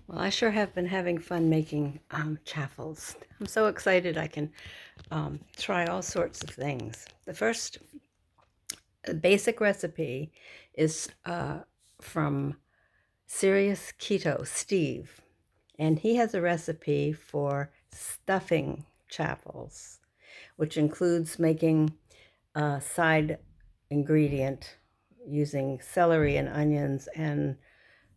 Well, I sure have been having fun making chaffles. I'm so excited I can try all sorts of things. The first basic recipe is from Serious Keto, Steve, and he has a recipe for stuffing chaffles, which includes making a side ingredient using celery and onions and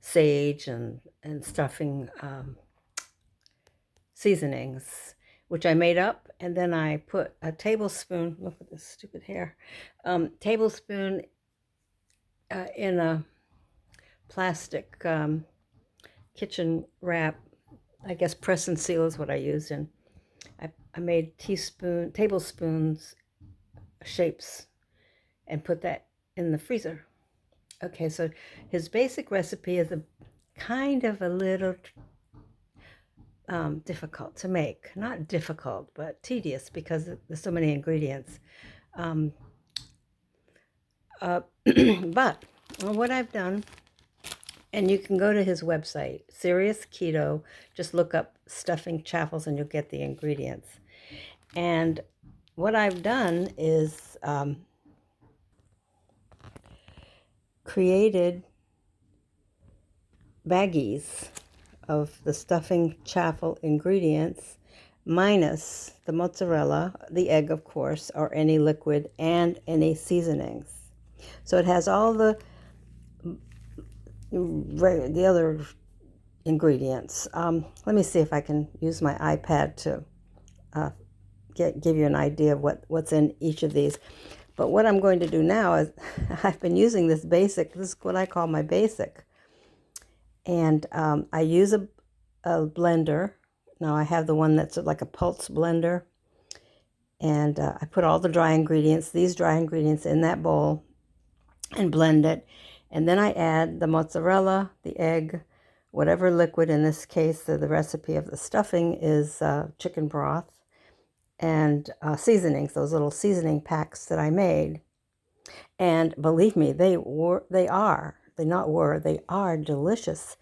sage and stuffing seasonings, which I made up, and then I put a tablespoon. Look at this stupid hair. Tablespoon in a plastic kitchen wrap. I guess press and seal is what I used, and I made tablespoons shapes, and put that in the freezer. Okay, so his basic recipe is a kind of a little difficult to make. Not difficult, but tedious because there's so many ingredients. Um, but what I've done, and you can go to his website, Serious Keto, just look up stuffing chaffles and you'll get the ingredients. And what I've done is created baggies of the stuffing chaffle ingredients minus the mozzarella, the egg, of course, or any liquid, and any seasonings. So it has all the other ingredients. Let me see if I can use my iPad to give you an idea of what's in each of these. But what I'm going to do now is I've been using this is what I call my basic. And I use a blender. Now I have the one that's like a pulse blender. And I put all the these dry ingredients in that bowl and blend it. And then I add the mozzarella, the egg, whatever liquid. In this case, the recipe of the stuffing is chicken broth, and seasonings, those little seasoning packs that I made. And believe me, they are delicious.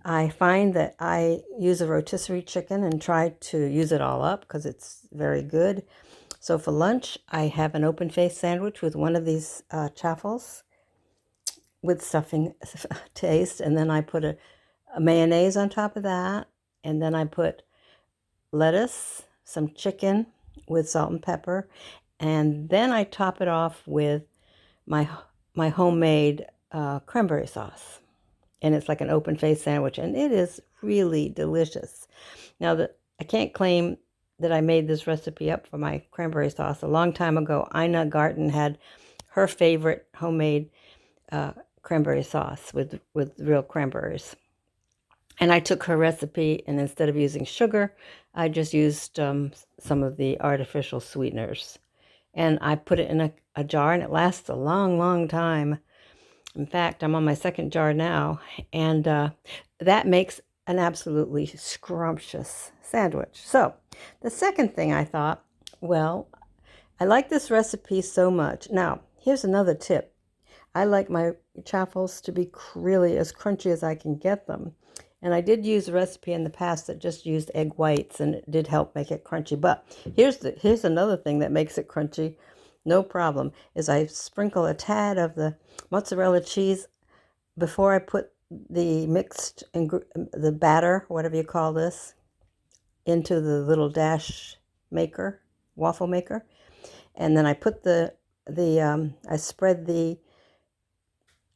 I find that I use a rotisserie chicken and try to use it all up because it's very good. So for lunch, I have an open-faced sandwich with one of these chaffles with stuffing taste, and then I put a mayonnaise on top of that, and then I put lettuce, some chicken with salt and pepper, and then I top it off with my homemade cranberry sauce. And it's like an open-faced sandwich, and it is really delicious. Now, I can't claim that I made this recipe up for my cranberry sauce. A long time ago, Ina Garten had her favorite homemade cranberry sauce with real cranberries. And I took her recipe, and instead of using sugar, I just used some of the artificial sweeteners. And I put it in a jar, and it lasts a long, long time. In fact, I'm on my second jar now, and that makes an absolutely scrumptious sandwich. So the second thing I thought, well, I like this recipe so much. Now, here's another tip. I like my chaffles to be really as crunchy as I can get them. And I did use a recipe in the past that just used egg whites, and it did help make it crunchy. But here's another thing that makes it crunchy, no problem, is I sprinkle a tad of the mozzarella cheese before I put the the batter, whatever you call this, into the little waffle maker. And then I put I spread the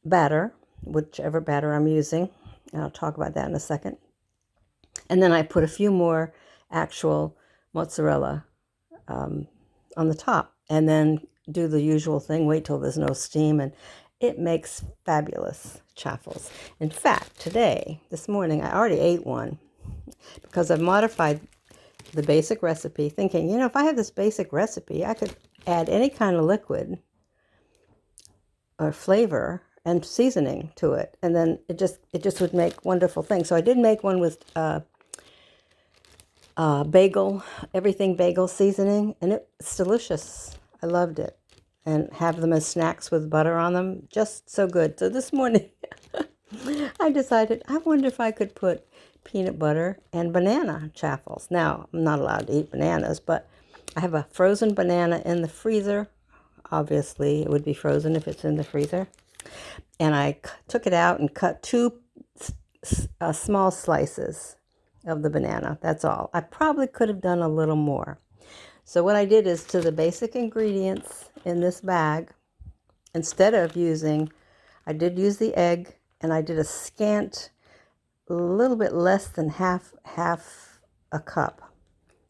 batter, whichever batter I'm using. And I'll talk about that in a second. And then I put a few more actual mozzarella on the top, and then do the usual thing, wait till there's no steam, and it makes fabulous chaffles. In fact, this morning, I already ate one because I've modified the basic recipe, thinking, if I have this basic recipe, I could add any kind of liquid or flavor and seasoning to it, and then it just would make wonderful things. So I did make one with everything bagel seasoning, and it's delicious. I loved it, and have them as snacks with butter on them, just so good. So this morning I decided, I wonder if I could put peanut butter and banana chaffles. Now, I'm not allowed to eat bananas, but I have a frozen banana in the freezer. Obviously, it would be frozen if it's in the freezer. And I took it out and cut two small slices of the banana. That's all. I probably could have done a little more. So what I did is, to the basic ingredients in this bag, instead of using, I did use the egg, and I did a scant, a little bit less than half a cup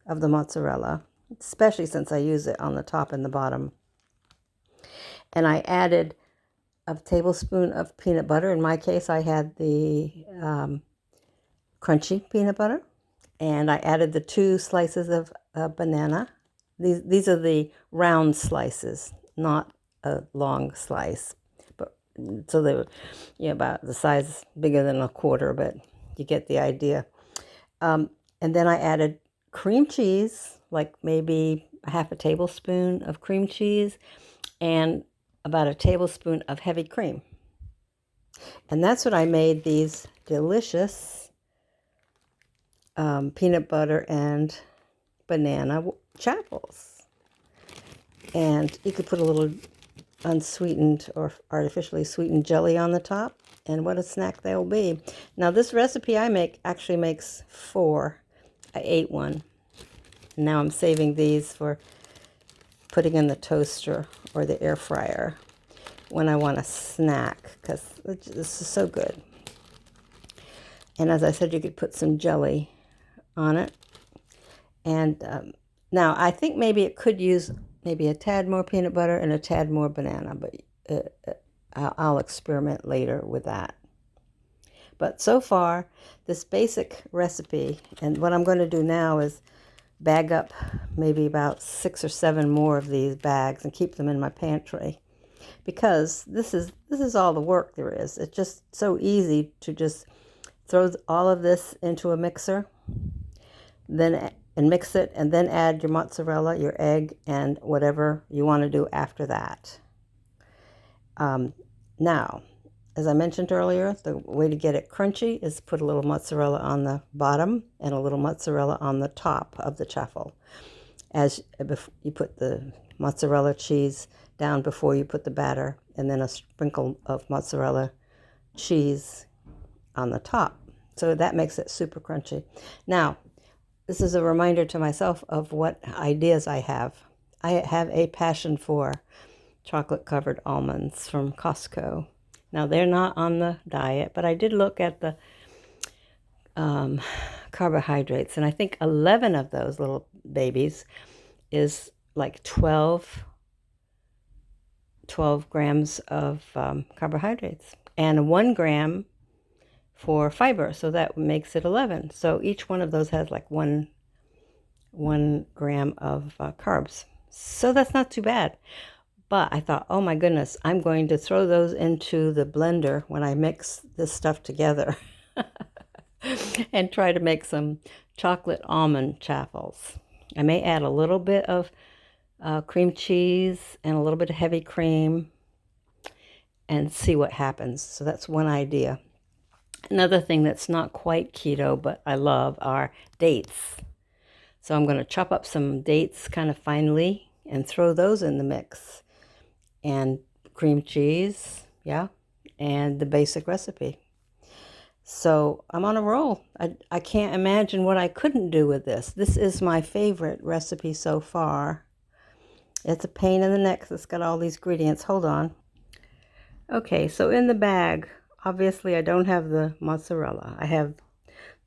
of the mozzarella, especially since I use it on the top and the bottom. And I added a tablespoon of peanut butter. In my case, I had the crunchy peanut butter. And I added the 2 slices of banana. These are the round slices, not a long slice. But so they were, about the size bigger than a quarter, but you get the idea. And then I added cream cheese, like maybe a half a tablespoon of cream cheese, and about a tablespoon of heavy cream. And that's what I made these delicious peanut butter and banana chaffles. And you could put a little unsweetened or artificially sweetened jelly on the top, and what a snack they'll be. Now, this recipe I make actually makes 4. I ate one. Now I'm saving these for putting in the toaster or the air fryer when I want a snack, because this is so good. And as I said, you could put some jelly on it. And now I think maybe it could use maybe a tad more peanut butter and a tad more banana, but I'll experiment later with that. But so far, this basic recipe, and what I'm going to do now is bag up maybe about 6 or 7 more of these bags and keep them in my pantry, because this is all the work there is. It's just so easy to just throw all of this into a mixer, and mix it, and then add your mozzarella, your egg, and whatever you want to do after that. Now, as I mentioned earlier, the way to get it crunchy is put a little mozzarella on the bottom and a little mozzarella on the top of the chaffle. As you put the mozzarella cheese down before you put the batter, and then a sprinkle of mozzarella cheese on the top. So that makes it super crunchy. Now, this is a reminder to myself of what ideas I have. I have a passion for chocolate-covered almonds from Costco. Now, they're not on the diet, but I did look at the carbohydrates, and I think 11 of those little babies is like 12 grams of carbohydrates, and 1 gram for fiber, so that makes it 11. So each one of those has like 1 gram of carbs. So that's not too bad. But I thought, oh my goodness, I'm going to throw those into the blender when I mix this stuff together and try to make some chocolate almond chaffles. I may add a little bit of cream cheese and a little bit of heavy cream and see what happens. So that's one idea. Another thing that's not quite keto, but I love, are dates. So I'm going to chop up some dates kind of finely and throw those in the mix. And cream cheese, yeah, and the basic recipe. So I'm on a roll. I can't imagine what I couldn't do with this. This is my favorite recipe so far. It's a pain in the neck. It's got all these ingredients. Hold on. Okay, so in the bag, obviously I don't have the mozzarella. I have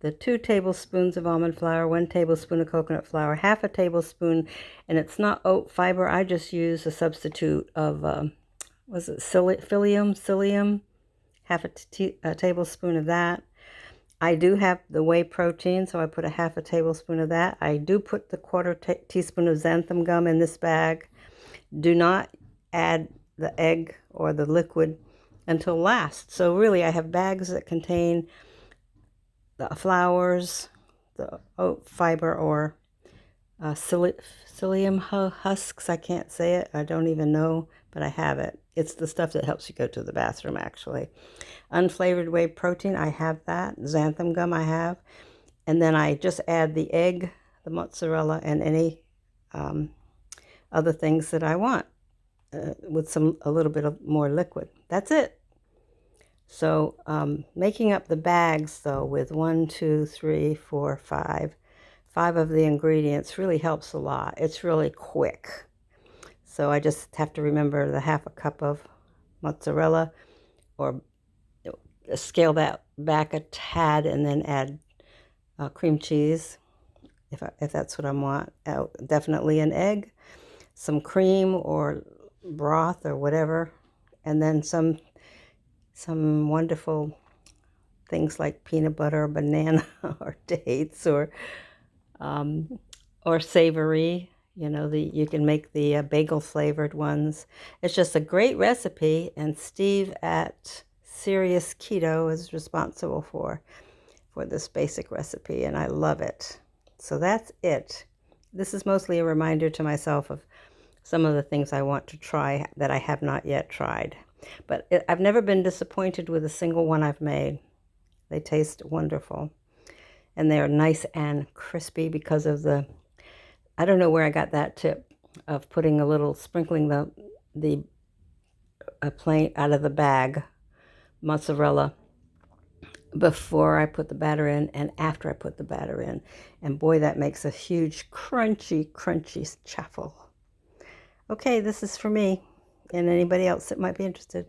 the 2 tablespoons of almond flour, 1 tablespoon of coconut flour, half a tablespoon, and it's not oat fiber. I just use a substitute of, psyllium, half a tablespoon of that. I do have the whey protein, so I put a half a tablespoon of that. I do put the quarter teaspoon of xanthan gum in this bag. Do not add the egg or the liquid until last. So really, I have bags that contain the flours, the oat fiber, or psyllium husks. I can't say it. I don't even know but I have it. It's the stuff that helps you go to the bathroom, actually. Unflavored whey protein, I have that. Xanthan gum, I have. And then I just add the egg, the mozzarella, and any other things that I want with a little bit of more liquid. That's it. So making up the bags, though, with 1, 2, 3, 4, 5 of the ingredients really helps a lot. It's really quick. So I just have to remember the half a cup of mozzarella, or scale that back a tad and then add cream cheese if that's what I want. Definitely an egg, some cream or broth or whatever, and then some wonderful things like peanut butter or banana or dates or savory. You can make the bagel flavored ones. It's just a great recipe, and Steve at Serious Keto is responsible for this basic recipe, and I love it. So that's it. This is mostly a reminder to myself of some of the things I want to try that I have not yet tried. But I've never been disappointed with a single one I've made. They taste wonderful. And they are nice and crispy because of I don't know where I got that tip of putting a little, sprinkling a plain out of the bag mozzarella before I put the batter in and after I put the batter in. And boy, that makes a huge crunchy chaffle. Okay, this is for me and anybody else that might be interested.